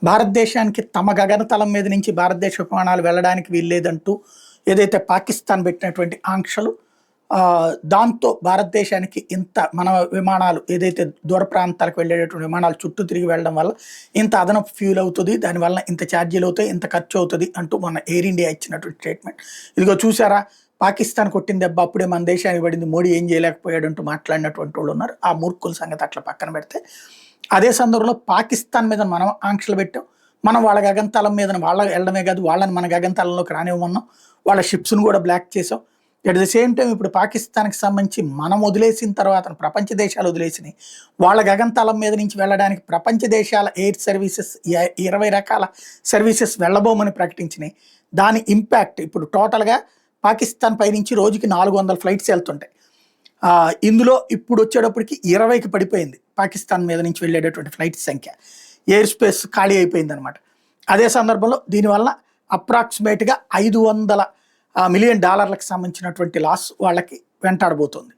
భారతదేశానికి తమ గగనతలం మీద నుంచి భారతదేశ విమానాలు వెళ్ళడానికి వీల్లేదంటూ ఏదైతే పాకిస్తాన్ పెట్టినటువంటి ఆంక్షలు దాంతో భారతదేశానికి ఇంత మన విమానాలు ఏదైతే దూర ప్రాంతాలకు వెళ్ళేటటువంటి విమానాలు చుట్టూ తిరిగి వెళ్ళడం వల్ల ఇంత అదనపు ఫ్యూల్ అవుతుంది, దానివల్ల ఇంత ఛార్జీలు అవుతాయి, ఇంత ఖర్చు అవుతుంది అంటూ మన ఎయిర్ ఇండియా ఇచ్చినటువంటి స్టేట్మెంట్. ఇదిగో చూసారా, పాకిస్తాన్ కొట్టిన దెబ్బ అప్పుడే మన దేశానికి పడింది, మోడీ ఏం చేయలేకపోయాడు అంటూ మాట్లాడినటువంటి వాళ్ళు ఉన్నారు. ఆ మూర్ఖుల సంగతి అట్లా పక్కన పెడితే, అదే సందర్భంలో పాకిస్తాన్ మీద మనం ఆంక్షలు పెట్టాం. మనం వాళ్ళ గగనతలం మీద వాళ్ళ వెళ్ళడమే కాదు, వాళ్ళని మన గగనతలంలోకి రానివ్వమన్నాం. వాళ్ళ షిప్స్ను కూడా బ్లాక్ చేసాం. ఎట్ ద సేమ్ టైం ఇప్పుడు పాకిస్తాన్కి సంబంధించి మనం వదిలేసిన తర్వాత ప్రపంచ దేశాలు వదిలేసినాయి. వాళ్ళ గగనతలం మీద నుంచి వెళ్ళడానికి ప్రపంచ దేశాల ఎయిర్ సర్వీసెస్ 20 రకాల సర్వీసెస్ వెళ్ళబోమని ప్రకటించినాయి. దాని ఇంపాక్ట్ ఇప్పుడు టోటల్గా పాకిస్తాన్ పైనుంచి రోజుకి 400 ఫ్లైట్స్ వెళ్తుంటాయి. ఇందులో ఇప్పుడు వచ్చేటప్పటికి 20కి పడిపోయింది పాకిస్తాన్ మీద నుంచి వెళ్ళేటటువంటి ఫ్లైట్స్ సంఖ్య. ఎయిర్ స్పేస్ ఖాళీ అయిపోయింది అనమాట. అదే సందర్భంలో దీనివల్ల అప్రాక్సిమేట్గా $500 మిలియన్ సంబంధించినటువంటి లాస్ వాళ్ళకి వెంటాడబోతుంది.